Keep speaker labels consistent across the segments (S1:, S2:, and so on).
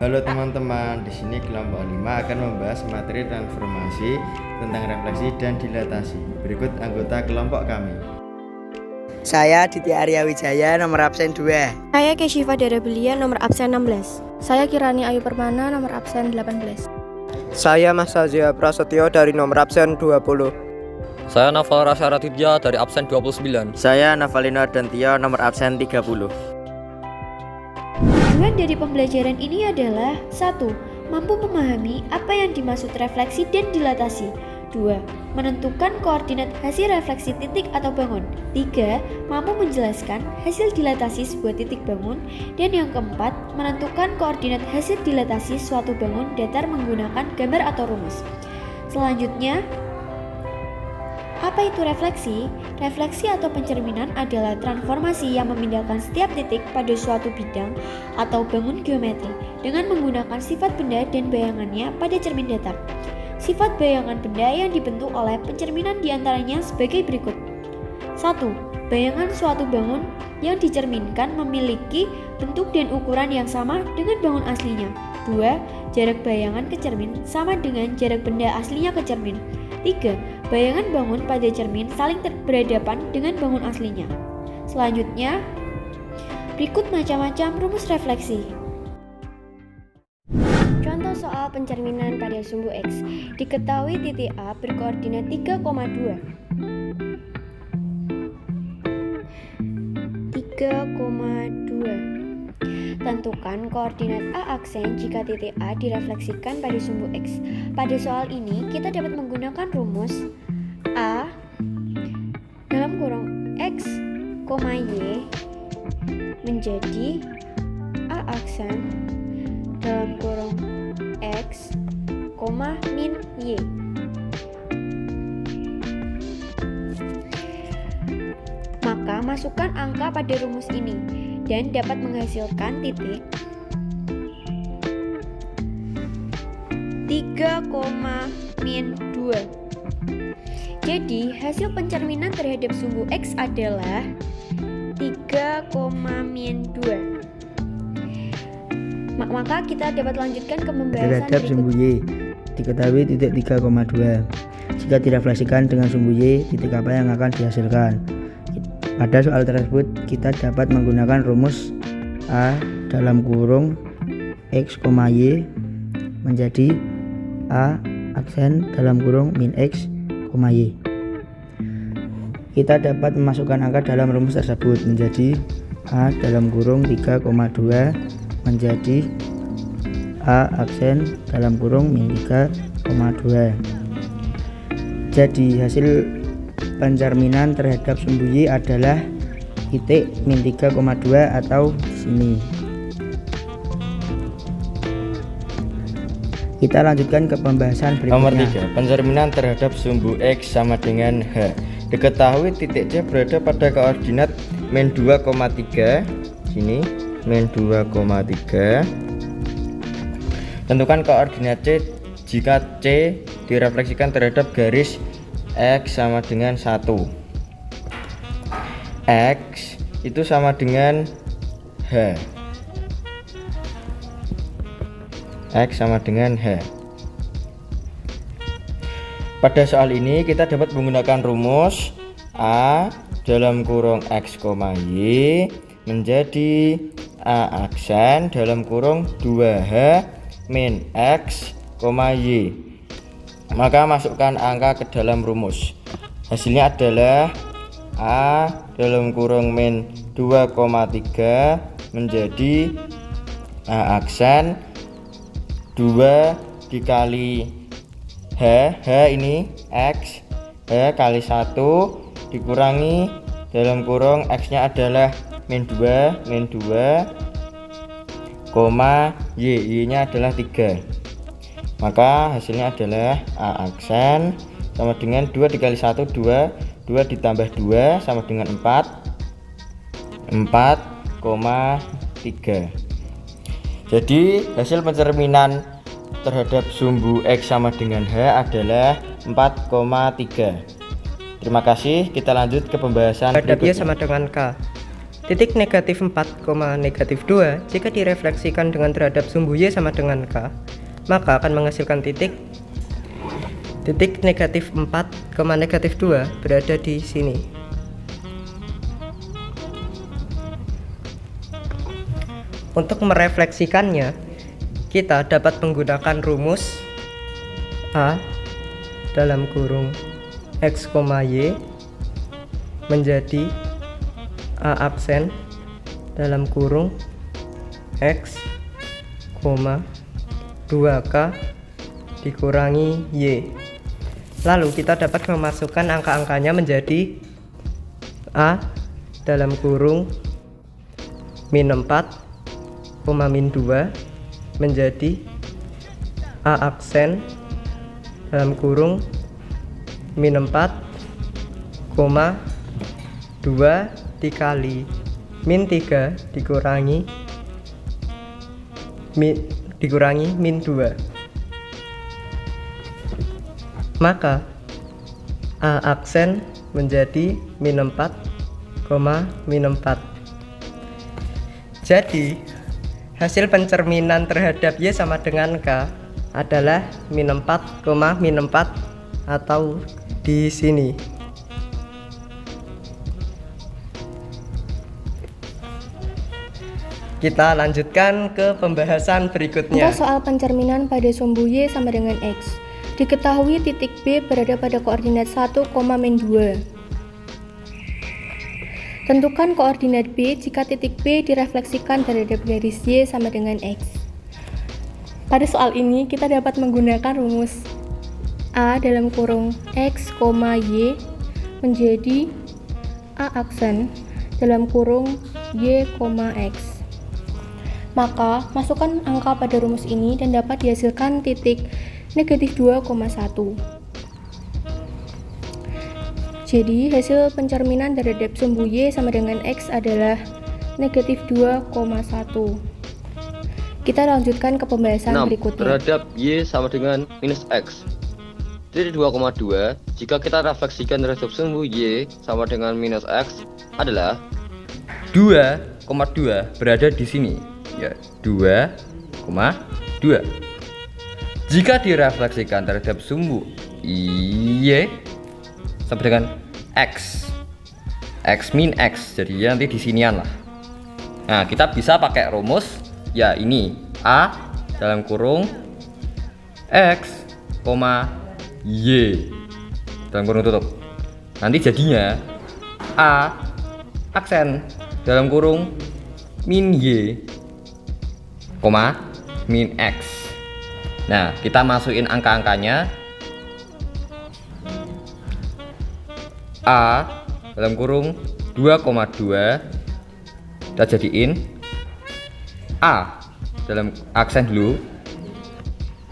S1: Halo teman-teman, di sini kelompok 5 akan membahas materi transformasi tentang refleksi dan dilatasi. Berikut anggota kelompok kami.
S2: Saya Ditya Arya Wijaya, nomor absen 2.
S3: Saya Keshifa Darabelia, nomor absen 16. Saya Kirani Ayu Permana, nomor absen 18.
S4: Saya Mas Azia Prasetyo dari nomor absen 20.
S5: Saya Naval Rasya Raditya dari absen 29.
S2: Saya Navalino Ardantio, nomor absen 30.
S6: Tujuan dari pembelajaran ini adalah 1. Mampu memahami apa yang dimaksud refleksi dan dilatasi. 2. Menentukan koordinat hasil refleksi titik atau bangun. 3. Mampu menjelaskan hasil dilatasi sebuah titik bangun. Dan yang keempat, menentukan koordinat hasil dilatasi suatu bangun datar menggunakan gambar atau rumus. Selanjutnya, apa itu refleksi? Refleksi atau pencerminan adalah transformasi yang memindahkan setiap titik pada suatu bidang atau bangun geometri dengan menggunakan sifat benda dan bayangannya pada cermin datar. Sifat bayangan benda yang dibentuk oleh pencerminan diantaranya sebagai berikut. 1. Bayangan suatu bangun yang dicerminkan memiliki bentuk dan ukuran yang sama dengan bangun aslinya. 2. Jarak bayangan ke cermin sama dengan jarak benda aslinya ke cermin. 3. Bayangan bangun pada cermin saling berhadapan dengan bangun aslinya. Selanjutnya, berikut macam-macam rumus refleksi.
S3: Contoh soal pencerminan pada sumbu X. Diketahui titik A berkoordinat 3,2. 3,2. Tentukan koordinat A aksen jika titik A direfleksikan pada sumbu X. Pada soal ini, kita dapat menggunakan rumus A dalam kurung X, Y menjadi A aksen dalam kurung X, min Y. Maka masukkan angka pada rumus ini dan dapat menghasilkan titik 3,-2. Jadi hasil pencerminan terhadap sumbu X adalah 3,-2. Maka kita dapat lanjutkan ke pembahasan
S2: Terhadap sumbu Y, diketahui titik 3,2. Jika direfleksikan dengan sumbu Y, titik apa yang akan dihasilkan? Pada soal tersebut, kita dapat menggunakan rumus A dalam kurung X, Y menjadi A aksen dalam kurung min X, Y. Kita dapat memasukkan angka dalam rumus tersebut menjadi A dalam kurung 3,2 menjadi A aksen dalam kurung min 3,2. Jadi hasil pencerminan terhadap sumbu Y adalah titik min 3,2 atau di sini. Kita lanjutkan ke pembahasan berikutnya.
S1: Nomor 3. Pencerminan terhadap sumbu X sama dengan H. Diketahui titik C berada pada koordinat min 2,3. Sini min 2,3. Tentukan koordinat C jika C direfleksikan terhadap garis X sama dengan 1. X itu sama dengan H. X sama dengan H. Pada soal ini kita dapat menggunakan rumus A dalam kurung X, Y menjadi A aksen dalam kurung 2H min X, Y. Maka masukkan angka ke dalam rumus. Hasilnya adalah A dalam kurung min 2,3 menjadi A aksen 2 dikali H ini X, H kali 1 dikurangi dalam kurung X nya adalah min 2, Y nya adalah 3. Maka hasilnya adalah A aksen sama dengan 2 dikali 1, 2 ditambah 2 sama dengan 4,3. Jadi hasil pencerminan terhadap sumbu X sama dengan H adalah 4,3. Terima kasih, kita lanjut ke pembahasan
S4: Terhadap Y
S1: berikutnya.
S4: sama dengan K. Titik negatif 4, negatif 2 jika direfleksikan dengan terhadap sumbu Y sama dengan K, maka akan menghasilkan titik negatif 4, negatif 2 berada di sini. Untuk merefleksikannya, kita dapat menggunakan rumus A dalam kurung X, Y menjadi A aksen dalam kurung X, 2K dikurangi Y. Lalu kita dapat memasukkan angka-angkanya menjadi A dalam kurung min 4, min 2 menjadi A aksen dalam kurung min 4, 2 dikali min 3 dikurangi min 2. Maka A aksen menjadi min 4, min 4. Jadi hasil pencerminan terhadap Y sama dengan K adalah min 4, min 4 atau di sini. Kita lanjutkan ke pembahasan berikutnya.
S3: Untuk soal pencerminan pada sumbu Y sama dengan X. Diketahui titik B berada pada koordinat 1, min 2. Tentukan koordinat B jika titik B direfleksikan terhadap garis Y sama dengan X. Pada soal ini kita dapat menggunakan rumus A dalam kurung X, Y menjadi A aksen dalam kurung Y, X. Maka masukkan angka pada rumus ini dan dapat dihasilkan titik negatif 2,1. Jadi hasil pencerminan terhadap sumbu Y sama dengan X adalah negatif 2,1. Kita lanjutkan ke pembahasan
S5: 6.
S3: berikutnya.
S5: Terhadap Y sama dengan minus X. Titik 2,2 jika kita refleksikan terhadap sumbu Y sama dengan minus X adalah 2,2 berada di sini. Ya, 2,2. Jika direfleksikan terhadap sumbu Y sama dengan X min X, jadi nanti di sinian lah. Nah, kita bisa pakai rumus ya ini A dalam kurung X, Y dalam kurung tutup. Nanti jadinya A aksen dalam kurung min Y, min X. Nah, kita masukin angka-angkanya. A dalam kurung 2,2 kita jadiin A dalam aksen dulu.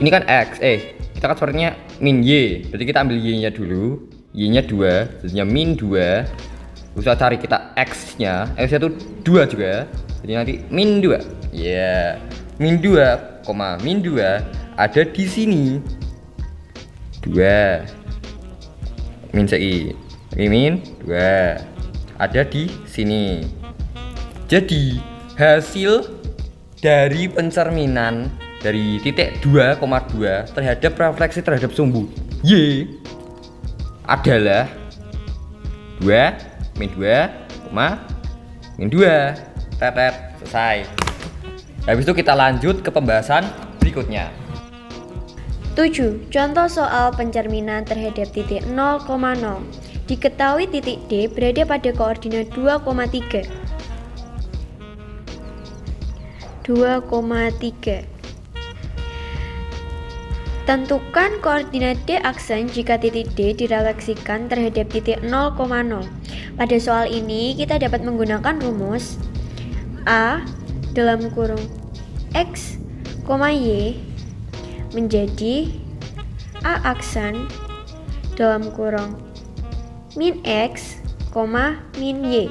S5: Ini kan X, kita kan sepertinya min Y, berarti kita ambil Y nya dulu. Y nya 2, jadinya min 2. Usah cari kita X nya itu 2 juga, jadi nanti min 2. Ya, min 2, min 2 ada di sini. 2 min CI min 2 ada di sini. Jadi hasil dari pencerminan dari titik 2,2 terhadap refleksi terhadap sumbu Y adalah 2 min 2, min 2. Tetet, selesai. Habis itu kita lanjut ke pembahasan berikutnya.
S6: 7. Contoh soal pencerminan terhadap titik 0,0. Diketahui titik D berada pada koordinat 2,3. Tentukan koordinat D aksen jika titik D direfleksikan terhadap titik 0,0. Pada soal ini kita dapat menggunakan rumus A dalam kurung X, Y menjadi A aksen dalam kurung min X, min Y.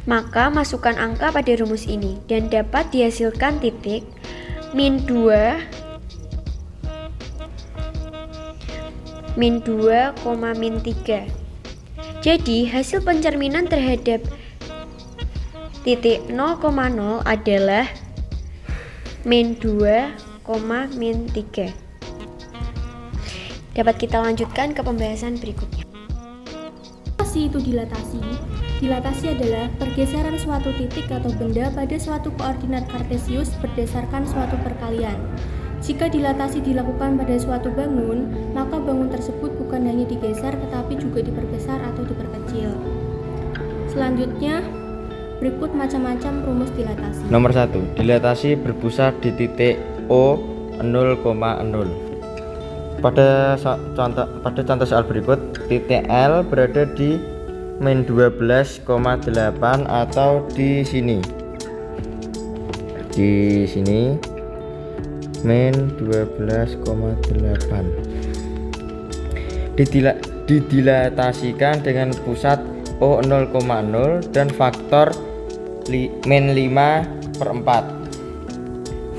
S6: Maka masukkan angka pada rumus ini dan dapat dihasilkan titik min 2 min 2, min 3. Jadi hasil pencerminan terhadap titik 0,0 adalah min 2, min 3. Dapat kita lanjutkan ke pembahasan berikutnya.
S3: Apa sih itu dilatasi? Dilatasi adalah pergeseran suatu titik atau benda pada suatu koordinat kartesius berdasarkan suatu perkalian. Jika dilatasi dilakukan pada suatu bangun, maka bangun tersebut bukan hanya digeser tetapi juga diperbesar atau diperkecil. Selanjutnya, berikut macam-macam rumus dilatasi.
S1: Nomor 1. Dilatasi berpusat di titik O 0,0. Pada contoh soal berikut, titik L berada di min 12,8 atau di sini. Di sini min 12,8. Didilatasikan dengan pusat O 0,0 dan faktor min 5/4.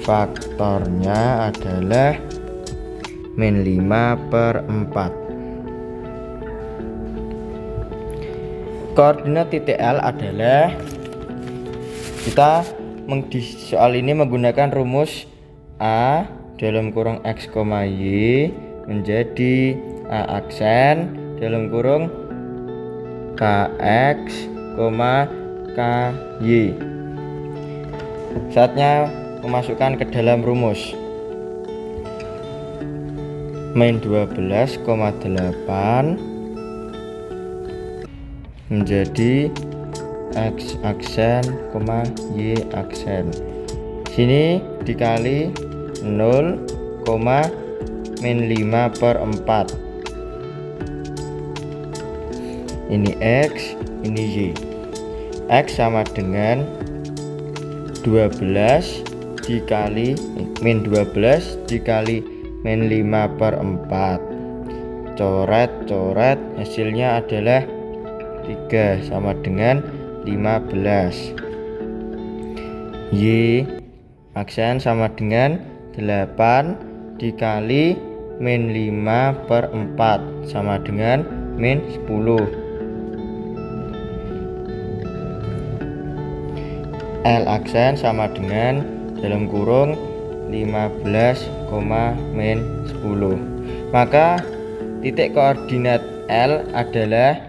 S1: Faktornya adalah min 5/4. Koordinat titik L adalah, kita di soal ini menggunakan rumus A dalam kurung X, Y menjadi A aksen dalam kurung KX, KY. Saatnya memasukkan ke dalam rumus. Min 12,8 menjadi X aksen, Y aksen. Sini dikali 0, min 5/4. Ini X, ini Y. X sama dengan 12 dikali min 12 dikali min 5/4. Coret, hasilnya adalah 3 sama dengan 15. Y aksen sama dengan 8 dikali min 5/4 sama dengan min 10. L aksen sama dengan dalam kurung 15, min 10. Maka titik koordinat L adalah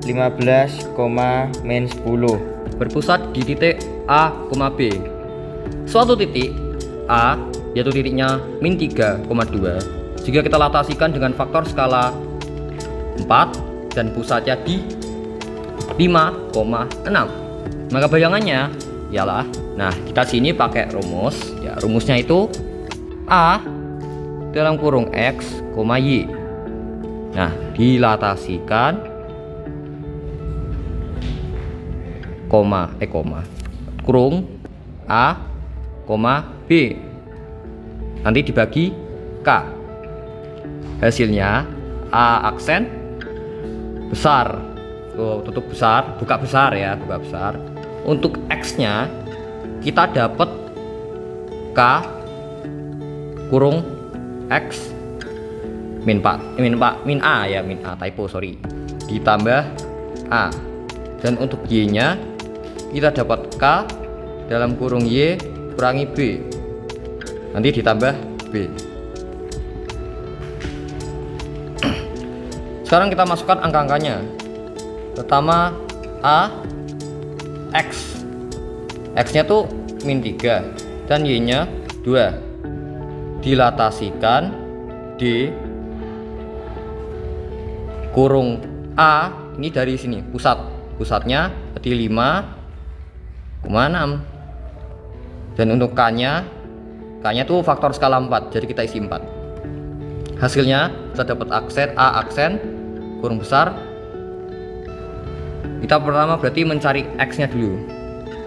S1: 15, min 10.
S5: Berpusat di titik A, B. Suatu titik A, yaitu titiknya min 3,2, jika kita latasikan dengan faktor skala 4 dan pusatnya di 5,6, maka bayangannya ialah, nah kita sini pakai rumus ya, rumusnya itu A dalam kurung X, Y. Nah, dilatasikan kurung A, B, nanti dibagi K. Hasilnya A aksen besar, tutup besar, buka besar ya, buka besar. Untuk X-nya kita dapat K kurung X min A ya, min A, typo, sorry, ditambah A. Dan untuk Y-nya kita dapat K dalam kurung Y kurangi B, nanti ditambah B. Sekarang kita masukkan angka-angkanya. Pertama A, X nya tuh min 3 dan Y nya 2, dilatasikan D kurung A, ini dari sini pusatnya di 5,6, dan untuk K nya tuh faktor skala 4, jadi kita isi 4. Hasilnya kita dapat aksen A aksen kurung besar. Kita pertama berarti mencari X nya dulu.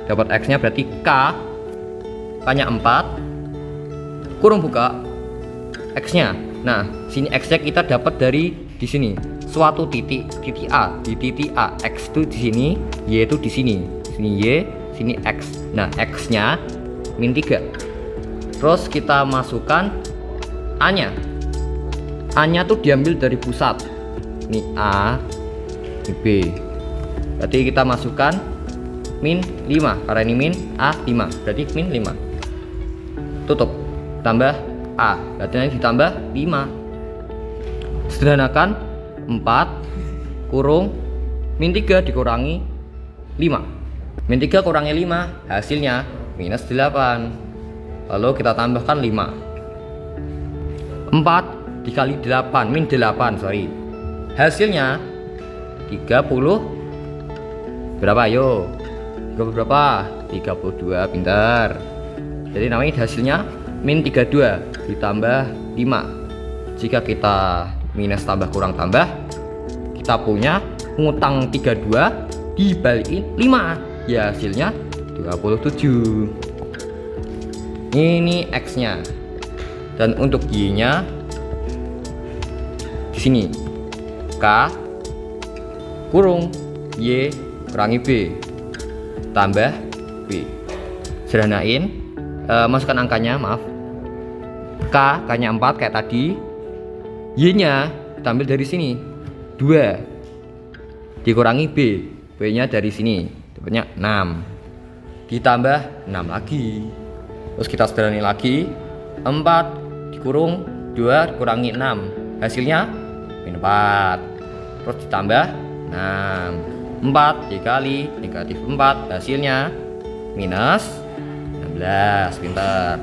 S5: Dapat X nya berarti K nya 4 kurung buka X nya. Nah, sini X nya kita dapat dari di sini, suatu titik A. Di titik A X itu di sini, Y itu di sini. Sini Y, sini X. Nah, X nya min 3. Terus kita masukkan A nya. A-nya tuh diambil dari pusat. Ini A, ini B. Berarti kita masukkan min 5 karena ini min A 5. Berarti min 5. Tutup. Tambah A. Berarti nanti ditambah 5. Sederhanakan 4 kurung min 3 dikurangi 5. Min 3 kurangi 5 hasilnya minus 8. Lalu kita tambahkan 5. 4 dikali 8 min 8 sorry. Hasilnya 30 berapa ayo? 30 berapa? 32 pintar. Jadi namanya hasilnya min 32 ditambah 5. Jika kita minus tambah kurang tambah, kita punya ngutang 32 dibalikin 5. Ya hasilnya 27. Ini X-nya. Dan untuk Y-nya di sini K kurung Y kurangi B tambah B. Sederhanain, masukkan angkanya, maaf. K-nya 4 kayak tadi. Y-nya kita ambil dari sini 2 dikurangi B. B-nya dari sini dapatnya 6 ditambah 6 lagi. Terus kita sederhanain lagi, 4 dikurung 2 dikurangi 6 hasilnya min 4. Terus ditambah 6. 4 dikali negatif 4 hasilnya minus 16. Pintar.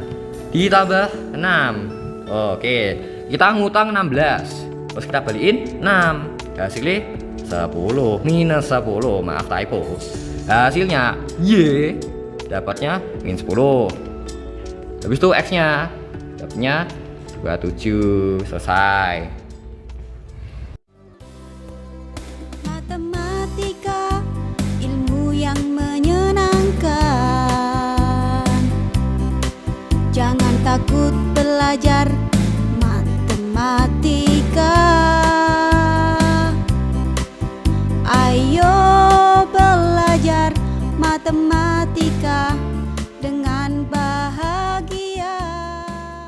S5: Ditambah 6. Oke, kita ngutang 16. Terus kita balikin 6. Hasilnya 10 minus 10. Maaf typo. Hasilnya Y dapatnya min 10. Habis itu X-nya dapatnya 27. Selesai.
S7: Matematika, ilmu yang menyenangkan. Jangan takut belajar matematika. Ayo belajar matematika dengan